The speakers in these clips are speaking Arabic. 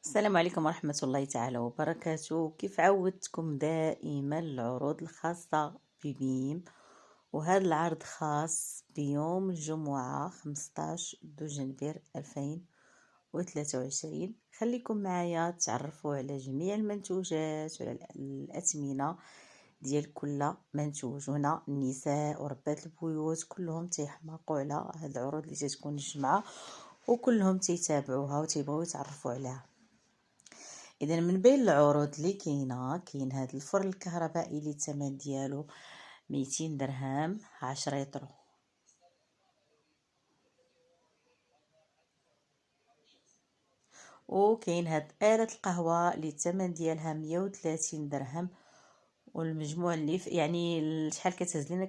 السلام عليكم ورحمة الله تعالى وبركاته. كيف عودتكم دائما العروض الخاصة ببيم، وهذا العرض خاص بيوم الجمعة 15 دجنبر 2023. خليكم معايا تعرفوا على جميع المنتوجات وعلى الأثمنة ديال كل منتوج. هنا النساء وربات البيوت كلهم تيحماقوا على هاد العروض اللي تتكون الجمعة، وكلهم تيتابعوها وتيبغيو يتعرفوا عليها. اذا من بين العروض اللي كاين هذا الفرن الكهربائي اللي الثمن ديالو 200 درهم 10 يطرو. وكاين هاد آلة القهوة اللي الثمن ديالها 130 درهم، والمجموع اللي يعني شحال كتهز لينا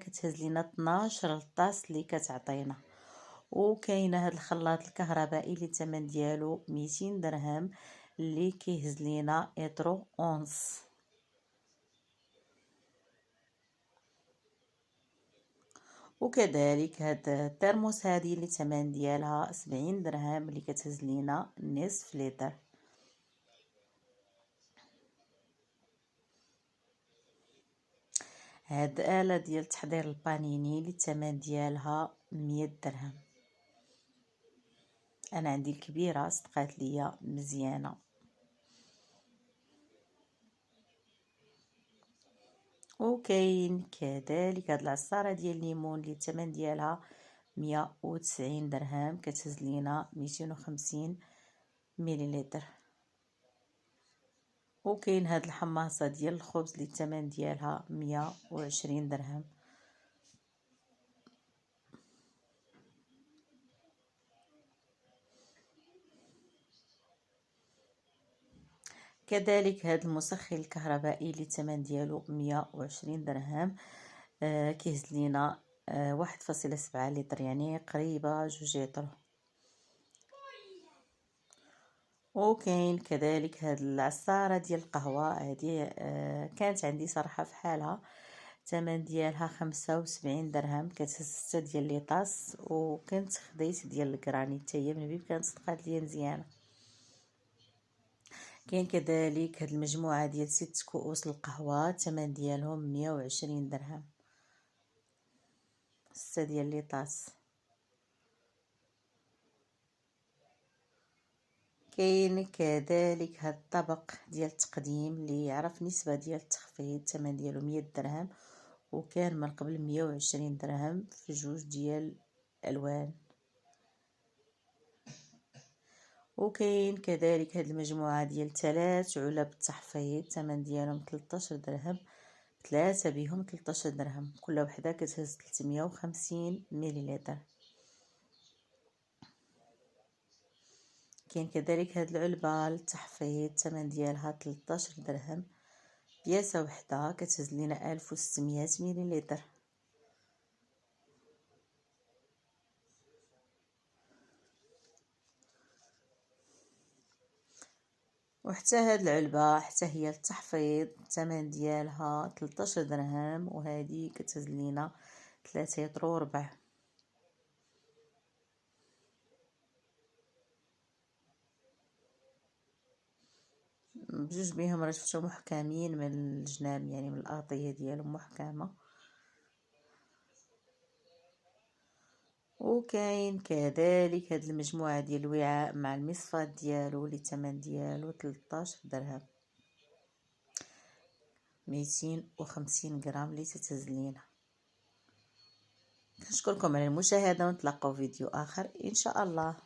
12 الطاس اللي كتعطينا. وكاينه هاد الخلاط الكهربائي اللي الثمن ديالو 200 درهم اللي كيهز لينا يطرو اونص. وكذلك هاد الترموس هذه اللي الثمن ديالها 70 درهم اللي كتهز لينا نصف لتر. هاد آلة ديال تحضير البانيني اللي الثمن ديالها 100 درهم. انا عندي الكبيره صدقات ليا مزيانه. وكاين كذلك هاد العصاره ديال الليمون اللي الثمن ديالها 190 درهم، كتهز لينا 250 مليلتر. وكاين هاد الحماصه ديال الخبز اللي الثمن ديالها 120 درهم. كذلك هاد المسخن الكهربائي اللي الثمن ديالو 120 درهم، كيهز لينا 1.7 لتر، يعني قريبه 2 لتر. وكاين كذلك هاد العصاره ديال القهوه هذه، كانت عندي صراحه في حالها، الثمن ديالها 75 درهم، كتهز 6 ديال ليطاس. وكنت خديت ديال الكرانيت حتى هي من بيب، كانت صدقات ليا مزيانه. كاين كذلك هاد المجموعه ديال 6 كؤوس القهوه، الثمن ديالهم 120 درهم، 6 ديال ليطاس. كاين كذلك هاد الطبق ديال التقديم اللي يعرف نسبه ديال التخفيض، الثمن ديالو 100 درهم، وكان من قبل 120 درهم في جوج ديال الالوان. وكاين كذلك هاد المجموعه ديال 3 علب التحفيظ، الثمن ديالهم 13 درهم، 3 بهم 13 درهم، كل وحده كتهز 350 مليلتر. كاين كذلك هاد العلبه للتحفيظ، الثمن ديالها 13 درهم، بياسه وحده كتهز لينا 1600 مليلتر. وحتى هاد العلبه حتى هي التحفيظ، الثمن ديالها 13 درهم، وهذه كتهز لينا 3 لتر وربع. بجوج بهم راه شفتهم محكمين من الجناب، يعني من الارضيه ديالهم محكمه. وكاين كذلك هاد المجموعه ديال الوعاء مع المصفات ديالو اللي الثمن ديالو 13 درهم، 250 غرام اللي تتهز لينا. نشكركم على المشاهده، ونتلاقاو فيديو اخر ان شاء الله.